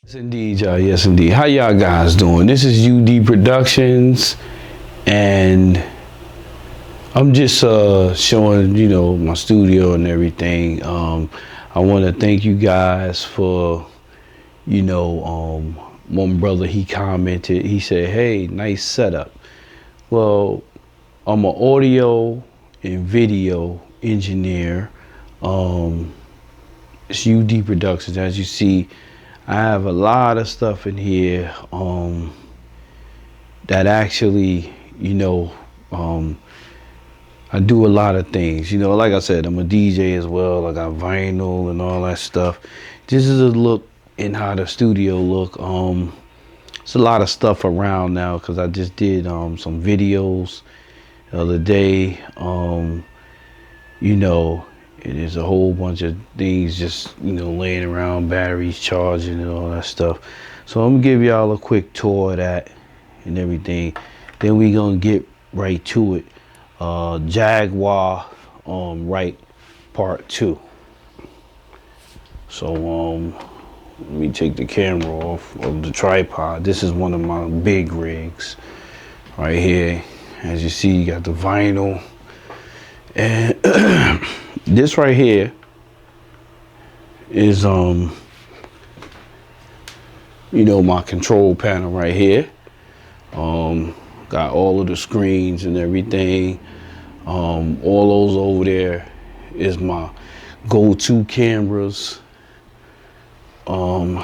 Yes, indeed, y'all. Yes, indeed. How y'all guys doing? This is UD Productions, and I'm just showing, my studio and everything. I want to thank you guys for, one brother, he commented. He said, "Hey, nice setup." Well, I'm an audio and video engineer. Um, it's UD Productions. As you see, I have a lot of stuff in here that actually, I do a lot of things. Like I said, I'm a DJ as well. I got vinyl and all that stuff. This is a look in how the studio look. It's a lot of stuff around now because I just did some videos the other day. It is a whole bunch of things just, laying around, batteries charging and all that stuff. So I'm gonna give y'all a quick tour of that and everything. Then we gonna get right to it. Jaguar Wright Part 2. So let me take the camera off of the tripod. This is one of my big rigs right here. As you see, you got the vinyl. And this right here is my control panel right here. Got all of the screens and everything. All those over there is my go-to cameras. The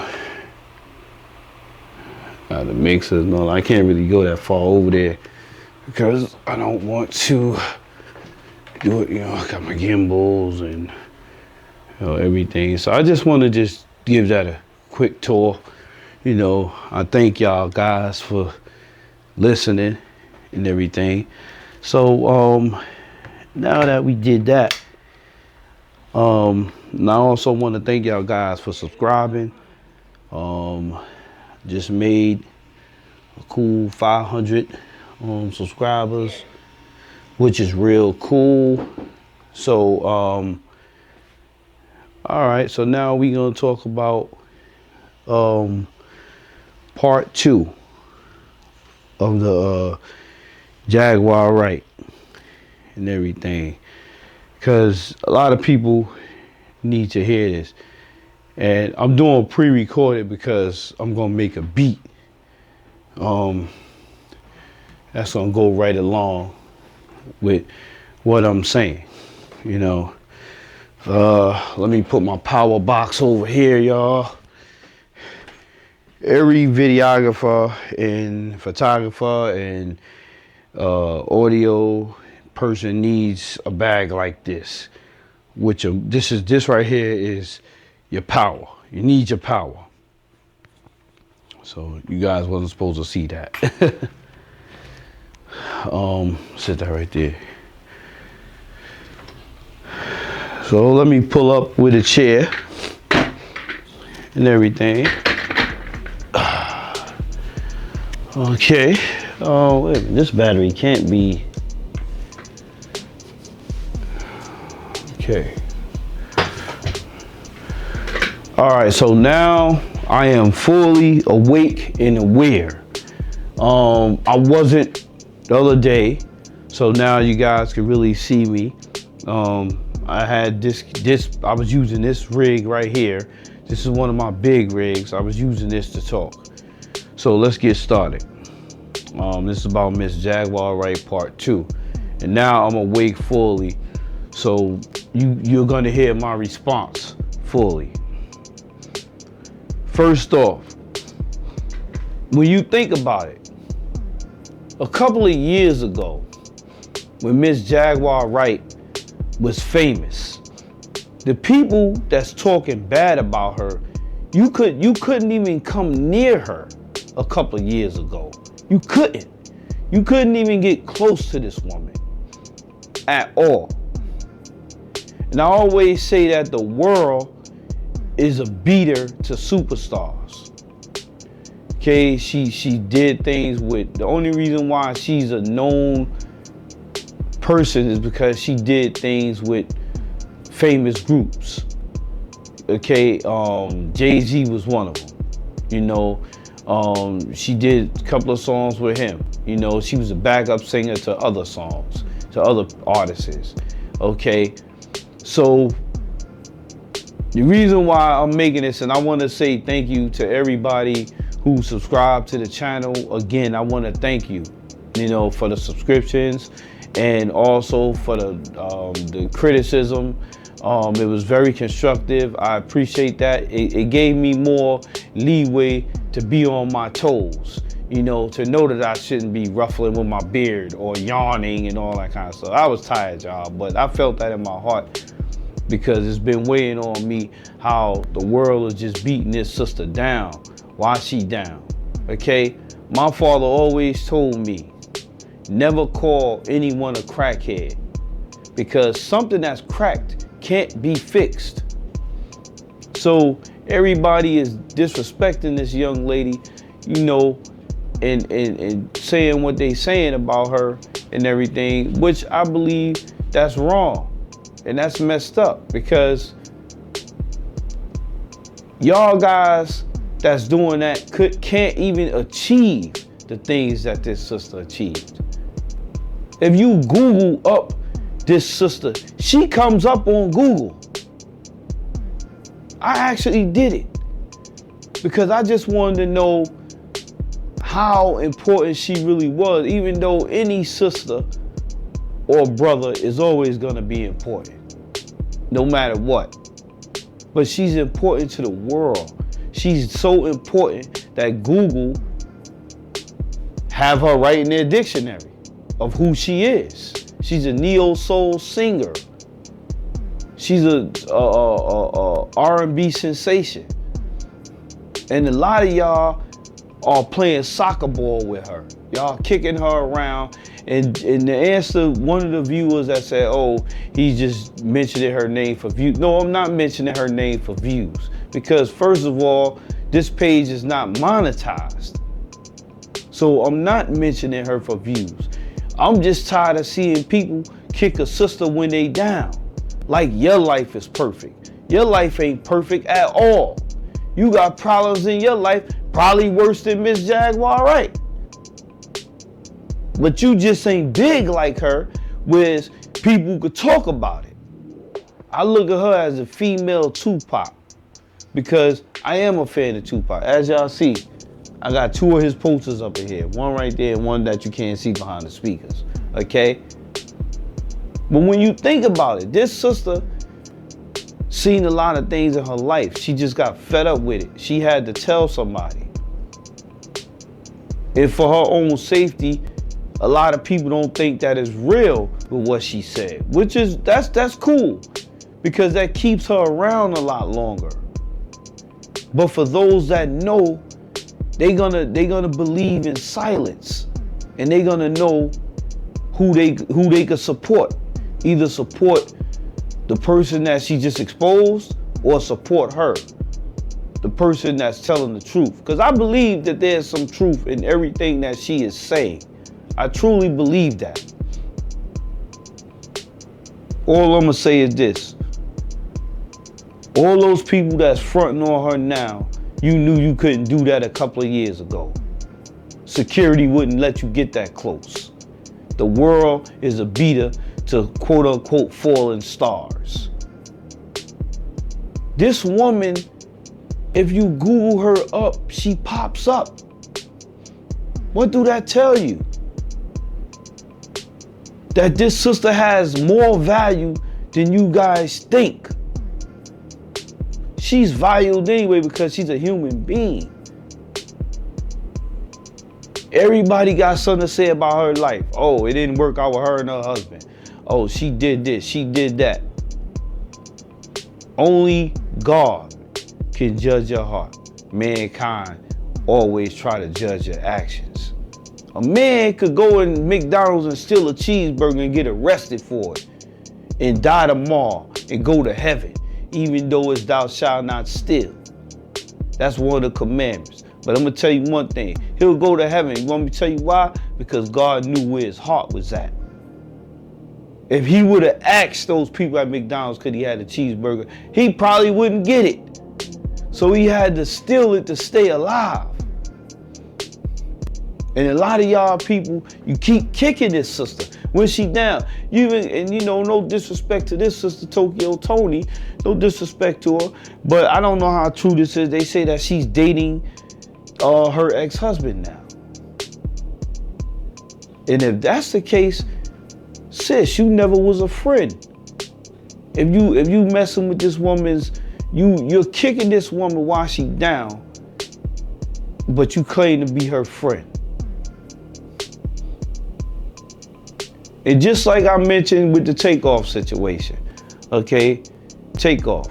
mixers and all. I can't really go that far over there because I don't want to do it. I got my gimbals and everything. So I just want to just give that a quick tour. I thank y'all guys for listening and everything. So now that we did that, and I also want to thank y'all guys for subscribing. Just made a cool 500 subscribers, which is real cool. So all right, so now we're gonna talk about part 2 of the Jaguar Wright and everything, because a lot of people need to hear this. And I'm doing pre-recorded because I'm gonna make a beat that's gonna go right along with what I'm saying. Let me put my power box over here, y'all. Every videographer and photographer and audio person needs a bag like this. This right here is your power. You need your power. So you guys wasn't supposed to see that. Sit that right there. So let me pull up with a chair and everything. Okay. Oh, wait, this battery can't be. Okay. All right, so now I am fully awake and aware. I wasn't the other day, so now you guys can really see me. I had this, I was using this rig right here. This is one of my big rigs. I was using this to talk. So let's get started. This is about Miss Jaguar Wright Part 2. And now I'm awake fully. So you're gonna hear my response fully. First off, when you think about it, a couple of years ago, when Miss Jaguar Wright was famous, the people that's talking bad about her, you couldn't even come near her a couple of years ago. You couldn't even get close to this woman at all. And I always say that the world is a beater to superstars. Okay, she did things with, the only reason why she's a known person is because she did things with famous groups. Okay, Jay-Z was one of them. You know, she did a couple of songs with him. You know, she was a backup singer to other songs, to other artists. Okay, so the reason why I'm making this, and I want to say thank you to everybody who subscribed to the channel. Again, I want to thank you, you know, for the subscriptions and also for the criticism. It was very constructive. I appreciate that. It gave me more leeway to be on my toes, you know, to know that I shouldn't be ruffling with my beard or yawning and all that kind of stuff. I was tired, y'all, but I felt that in my heart because it's been weighing on me how the world is just beating this sister down. Why she down? Okay? My father always told me, never call anyone a crackhead, because something that's cracked can't be fixed. So everybody is disrespecting this young lady, you know, and saying what they saying about her and everything, which I believe that's wrong and that's messed up, because y'all guys that's doing that can't even achieve the things that this sister achieved. If you Google up this sister, she comes up on Google. I actually did it because I just wanted to know how important she really was, even though any sister or brother is always gonna be important, no matter what. But she's important to the world. She's so important that Google have her right in their dictionary of who she is. She's a neo-soul singer. She's a R&B sensation. And a lot of y'all are playing soccer ball with her. Y'all kicking her around. And the answer, one of the viewers that said, oh, he's just mentioning her name for views. No, I'm not mentioning her name for views. Because first of all, this page is not monetized. So I'm not mentioning her for views. I'm just tired of seeing people kick a sister when they down. Like your life is perfect. Your life ain't perfect at all. You got problems in your life, probably worse than Miss Jaguar Wright. But you just ain't big like her, whereas people could talk about it. I look at her as a female Tupac because I am a fan of Tupac. As y'all see, I got two of his posters up in here. One right there and one that you can't see behind the speakers, okay? But when you think about it, this sister seen a lot of things in her life. She just got fed up with it. She had to tell somebody. And for her own safety, a lot of people don't think that is real with what she said, which is, that's cool, because that keeps her around a lot longer. But for those that know, they gonna believe in silence, and they gonna know who they could support. Either support the person that she just exposed or support her, the person that's telling the truth. Because I believe that there's some truth in everything that she is saying. I truly believe that. All I'm gonna say is this. All those people that's fronting on her now, you knew you couldn't do that a couple of years ago. Security wouldn't let you get that close. The world is a beta to quote unquote fallen stars. This woman, if you Google her up, she pops up. What do that tell you? That this sister has more value than you guys think. She's valued anyway because she's a human being. Everybody got something to say about her life. Oh, it didn't work out with her and her husband. Oh, she did this, she did that. Only God can judge your heart. Mankind always try to judge your actions. A man could go in McDonald's and steal a cheeseburger and get arrested for it and die tomorrow and go to heaven, even though it's thou shalt not steal. That's one of the commandments. But I'm gonna tell you one thing, he'll go to heaven. You want me to tell you why? Because God knew where his heart was at. If he would have asked those people at McDonald's could he had a cheeseburger, he probably wouldn't get it. So he had to steal it to stay alive. And a lot of y'all people, you keep kicking this sister when she down. No disrespect to this sister, Tokyo Tony, no disrespect to her, but I don't know how true this is. They say that she's dating her ex-husband now. And if that's the case, sis, you never was a friend. If you messing with this woman's, you're kicking this woman while she down, but you claim to be her friend. And just like I mentioned with the Takeoff situation, okay, Takeoff,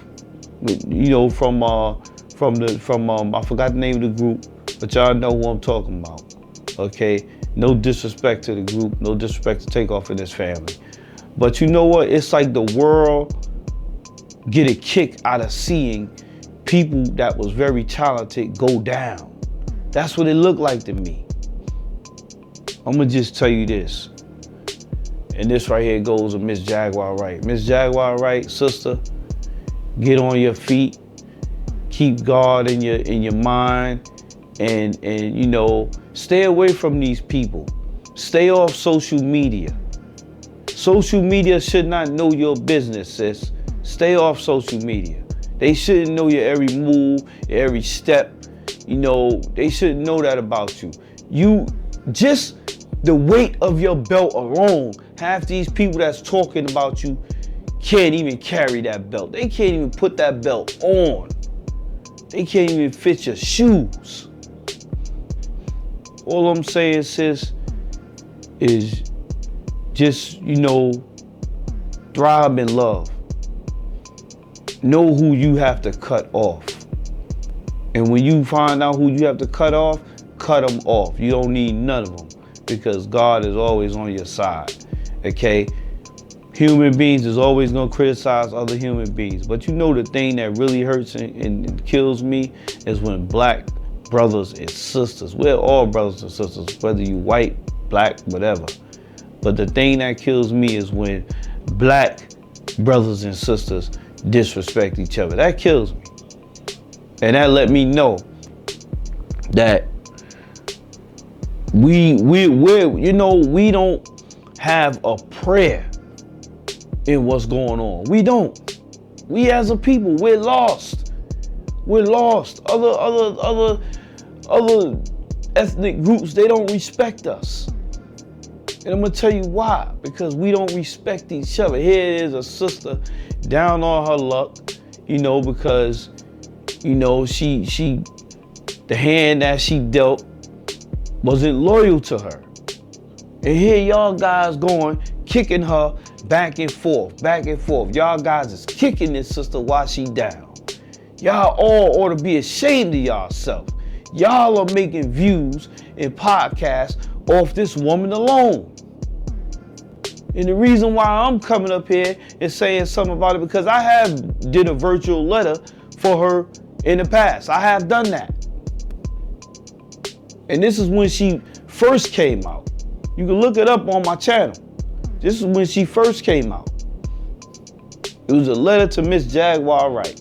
from I forgot the name of the group, but y'all know who I'm talking about, okay? No disrespect to the group, no disrespect to Takeoff and his family. But you know what? It's like the world get a kick out of seeing people that was very talented go down. That's what it looked like to me. I'm gonna just tell you this. And this right here goes to Miss Jaguar Wright. Miss Jaguar Wright, sister, get on your feet, keep God in your mind, and stay away from these people. Stay off social media. Social media should not know your business, sis. Stay off social media. They shouldn't know your every move, your every step. They shouldn't know that about you. You just the weight of your belt alone. Half these people that's talking about you can't even carry that belt. They can't even put that belt on. They can't even fit your shoes. All I'm saying, sis, is just, thrive in love. Know who you have to cut off. And when you find out who you have to cut off, cut them off. You don't need none of them, because God is always on your side, okay? Human beings is always gonna criticize other human beings. But the thing that really hurts and kills me is when black brothers and sisters, we're all brothers and sisters, whether you white, black, whatever. But the thing that kills me is when black brothers and sisters disrespect each other. That kills me. And that let me know that we don't have a prayer in what's going on. We don't. We as a people, we're lost. We're lost. Other ethnic groups, they don't respect us. And I'm gonna tell you why. Because we don't respect each other. Here is a sister down on her luck, because she the hand that she dealt wasn't loyal to her. And here y'all guys going, kicking her back and forth. Y'all guys is kicking this sister while she down. Y'all all ought to be ashamed of yourself. Y'all are making views and podcasts off this woman alone. And the reason why I'm coming up here and saying something about it, because I have did a virtual letter for her in the past. I have done that. And this is when she first came out. You can look it up on my channel. This is when she first came out. It was a letter to Miss Jaguar Wright.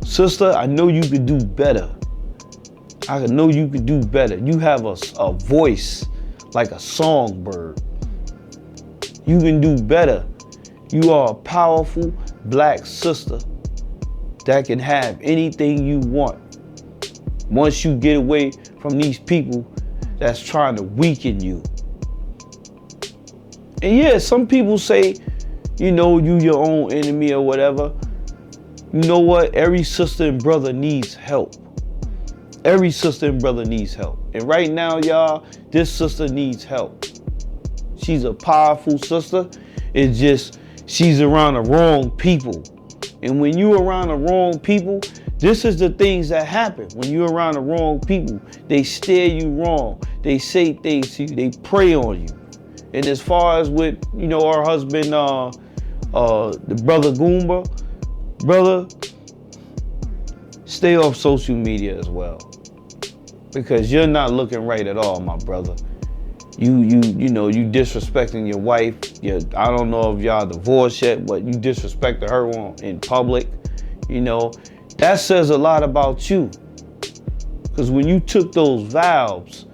Sister, I know you could do better. I know you could do better. You have a voice like a songbird. You can do better. You are a powerful black sister that can have anything you want. Once you get away from these people that's trying to weaken you. And yeah, some people say, you your own enemy or whatever. You know what? Every sister and brother needs help. Every sister and brother needs help. And right now, y'all, this sister needs help. She's a powerful sister. It's just, she's around the wrong people. And when you're around the wrong people, this is the things that happen. When you're around the wrong people, they steer you wrong. They say things to you. They prey on you. And as far as with, our husband, the brother Goomba, brother, stay off social media as well. Because you're not looking right at all, my brother. You disrespecting your wife. I don't know if y'all divorced yet, but you disrespected her in public. You know, that says a lot about you. Because when you took those vows,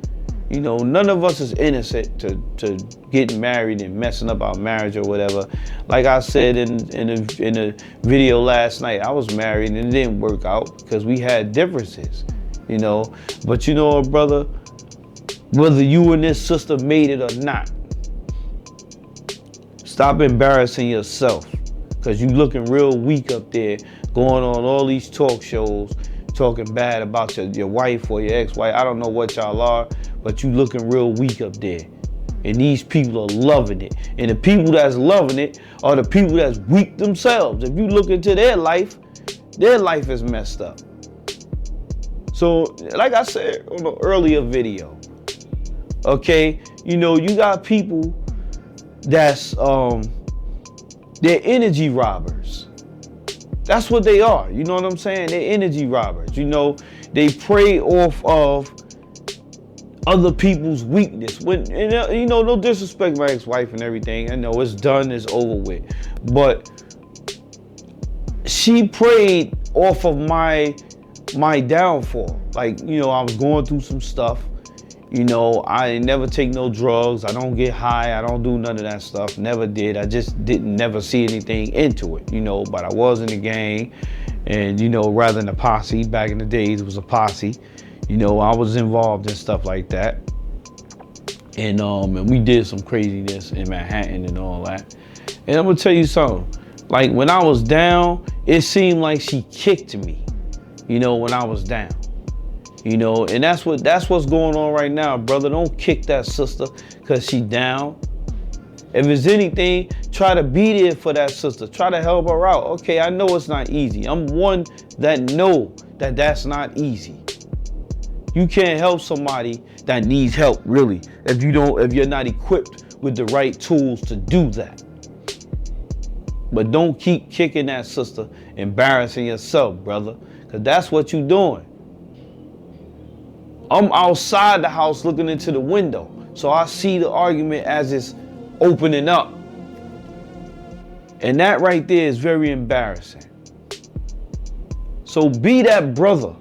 you know, none of us is innocent to getting married and messing up our marriage or whatever. Like I said in a video last night, I was married and it didn't work out because we had differences, you know. But you know, brother, whether you and this sister made it or not, stop embarrassing yourself, because you looking real weak up there, going on all these talk shows, talking bad about your wife or your ex-wife. I don't know what y'all are, but you looking real weak up there. And these people are loving it. And the people that's loving it are the people that's weak themselves. If you look into their life is messed up. So, like I said on an earlier video, okay, you know, you got people that's, they're energy robbers. That's what they are. You know what I'm saying? They're energy robbers. You know, they prey off of other people's weakness. When, you know, no disrespect my ex-wife and everything. I know it's done, it's over with. But she preyed off of my downfall. Like, you know, I was going through some stuff. You know, I never take no drugs. I don't get high. I don't do none of that stuff. Never did. I just never see anything into it, you know. But I was in the gang, and, you know, rather than a posse, back in the days, it was a posse. You know, I was involved in stuff like that. And we did some craziness in Manhattan and all that. And I'm gonna tell you something. Like, when I was down, it seemed like she kicked me, you know, when I was down. You know, and that's what's going on right now, brother. Don't kick that sister because she down. If it's anything, try to be there for that sister. Try to help her out. Okay, I know it's not easy. I'm one that know that that's not easy. You can't help somebody that needs help, really, if you're not equipped with the right tools to do that. But don't keep kicking that sister, embarrassing yourself, brother, because that's what you're doing. I'm outside the house looking into the window, so I see the argument as it's opening up. And that right there is very embarrassing. So be that brother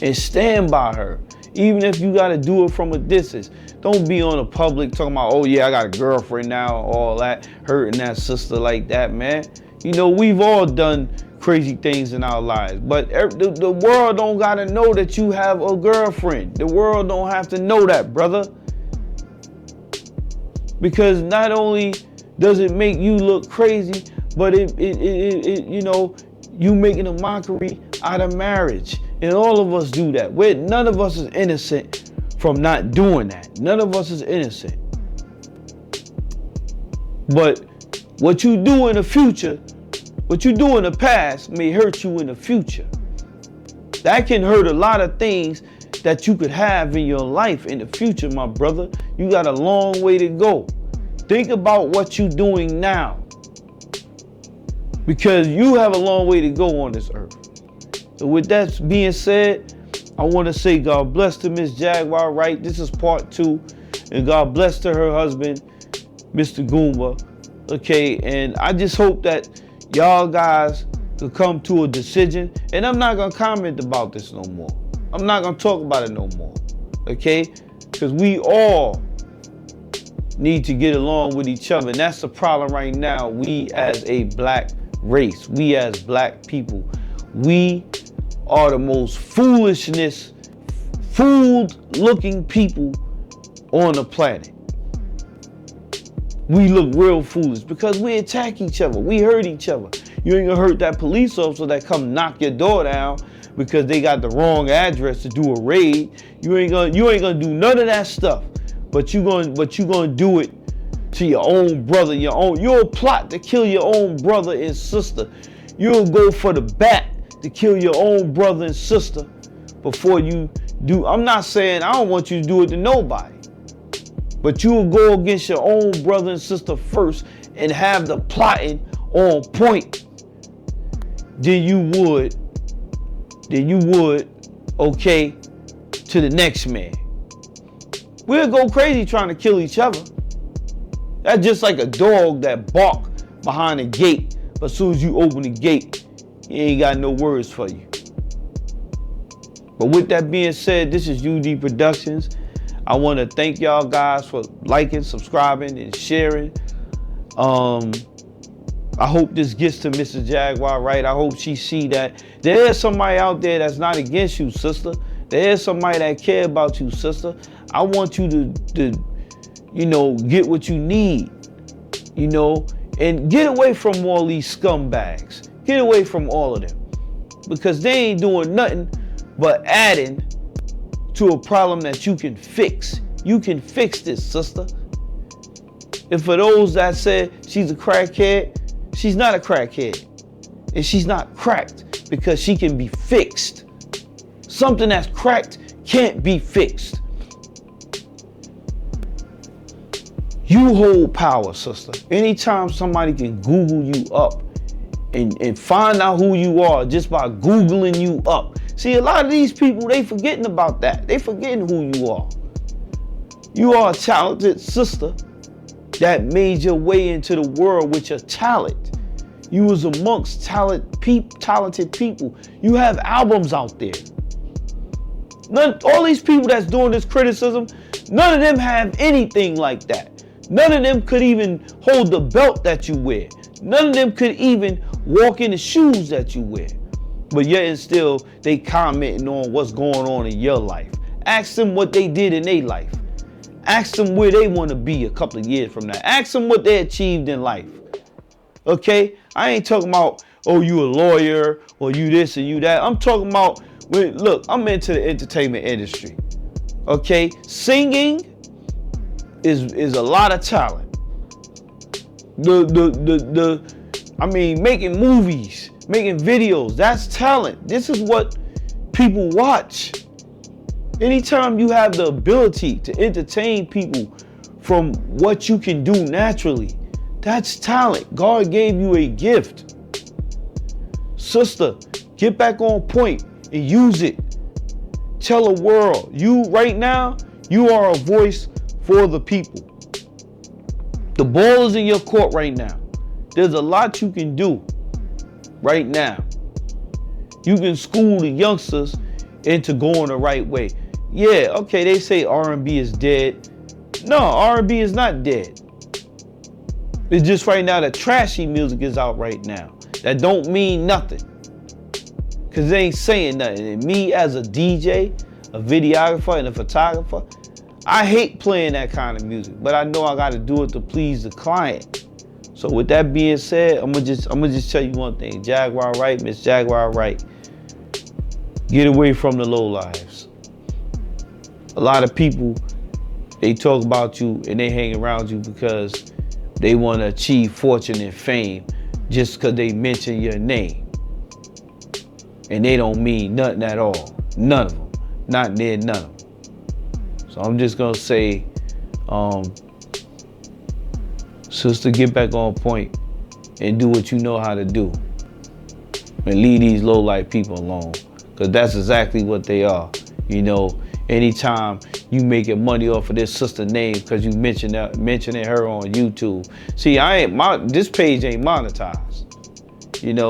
and stand by her, even if you gotta do it from a distance. Don't be on the public talking about, oh yeah, I got a girlfriend now, all that, hurting that sister like that, man. You know, we've all done crazy things in our lives, but the world don't gotta know that you have a girlfriend. The world don't have to know that, brother. Because not only does it make you look crazy, but it you know, you making a mockery out of marriage. And all of us do that. None of us is innocent from not doing that. None of us is innocent. But what you do in the future, what you do in the past may hurt you in the future. That can hurt a lot of things that you could have in your life in the future, my brother. You got a long way to go. Think about what you're doing now, because you have a long way to go on this earth. So with that being said, I want to say God bless to Miss Jaguar Wright. This is part 2. And God bless to her husband, Mr. Goomba. Okay, and I just hope that y'all guys could come to a decision. And I'm not going to comment about this no more. I'm not going to talk about it no more. Okay? Because we all need to get along with each other. And that's the problem right now. We as a black race, we as black people, we are the most fooled looking people on the planet. We look real foolish because we attack each other. We hurt each other. You ain't gonna hurt that police officer that come knock your door down because they got the wrong address to do a raid. You ain't gonna do none of that stuff. But you gonna do it to your own brother, you'll plot to kill your own brother and sister. You'll go for the bat to kill your own brother and sister before you do. I'm not saying I don't want you to do it to nobody, but you will go against your own brother and sister first and have the plotting on point. Then you would, okay, to the next man. We'll go crazy trying to kill each other. That's just like a dog that barks behind a gate, but as soon as you open the gate, he ain't got no words for you. But with that being said, this is UD Productions. I want to thank y'all guys for liking, subscribing, and sharing. I hope this gets to Mrs. Jaguar Wright. I hope she see that there is somebody out there that's not against you, sister. There is somebody that care about you, sister. I want you to get what you need, and get away from all these scumbags. Get away from all of them, because they ain't doing nothing but adding to a problem that you can fix. You can fix this, sister. And for those that said she's a crackhead, she's not a crackhead. And she's not cracked because she can be fixed. Something that's cracked can't be fixed. You hold power, sister. Anytime somebody can Google you up and find out who you are just by Googling you up. See, a lot of these people, they forgetting about that. They forgetting who you are. You are a talented sister that made your way into the world with your talent. You was amongst talented people. You have albums out there. All these people that's doing this criticism, none of them have anything like that. None of them could even hold the belt that you wear. None of them could even walk in the shoes that you wear. But yet and still, they commenting on what's going on in your life. Ask them what they did in their life. Ask them where they want to be a couple of years from now. Ask them what they achieved in life. Okay? I ain't talking about, oh, you a lawyer or you this and you that. I'm talking about, look, I'm into the entertainment industry. Okay? Singing is a lot of talent. Making movies, making videos, that's talent. This is what people watch. Anytime you have the ability to entertain people from what you can do naturally, that's talent. God gave you a gift. Sister, get back on point and use it. Tell the world, you right now, you are a voice for the people. The ball is in your court right now. There's a lot you can do right now. You can school the youngsters into going the right way. Yeah, okay, they say R&B is dead. No, R&B is not dead. It's just right now the trashy music is out right now. That don't mean nothing. Because they ain't saying nothing. And me as a DJ, a videographer, and a photographer, I hate playing that kind of music. But I know I got to do it to please the client. So with that being said, I'm gonna just tell you one thing. Jaguar Wright, Miss Jaguar Wright, get away from the lowlives. A lot of people, they talk about you and they hang around you because they want to achieve fortune and fame just because they mention your name. And they don't mean nothing at all. None of them. Not near none of them. So I'm just going to say, sister, get back on point and do what you know how to do. And leave these low-life people alone. Because that's exactly what they are. Anytime you making money off of this sister name because you mentioning her on YouTube. See, this page ain't monetized.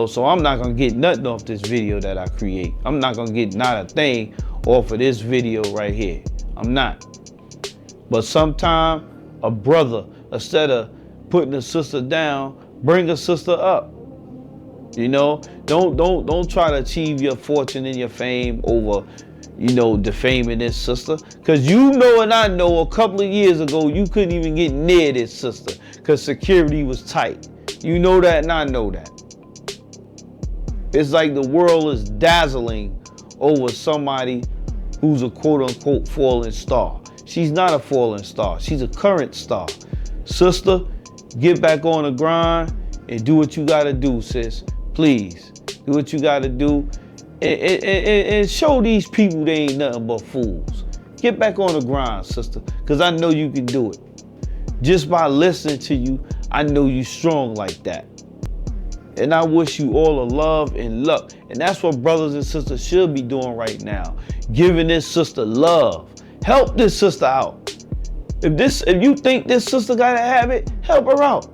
So I'm not gonna get nothing off this video that I create. I'm not gonna get not a thing off of this video right here. I'm not. But sometime a brother, instead of putting a sister down, bring a sister up. Don't try to achieve your fortune and your fame over defaming this sister. Because and I know a couple of years ago, you couldn't even get near this sister because security was tight. You know that and I know that. It's like the world is dazzling over somebody who's a quote-unquote fallen star. She's not a fallen star. She's a current star. Sister, get back on the grind and do what you got to do, sis. Please, do what you got to do. And show these people they ain't nothing but fools. Get back on the grind, sister, because I know you can do it. Just by listening to you, I know you strong like that. And I wish you all the love and luck. And that's what brothers and sisters should be doing right now. Giving this sister love. Help this sister out. If you think this sister gotta have it, help her out.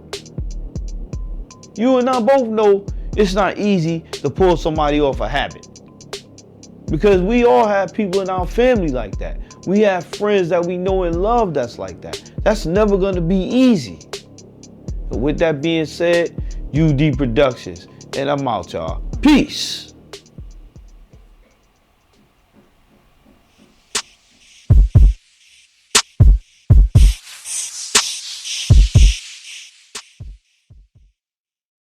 You and I both know It's not easy to pull somebody off a habit. Because we all have people in our family like that. We have friends that we know and love that's like that. That's never gonna be easy. So with that being said, UD Productions, and I'm out, y'all. Peace.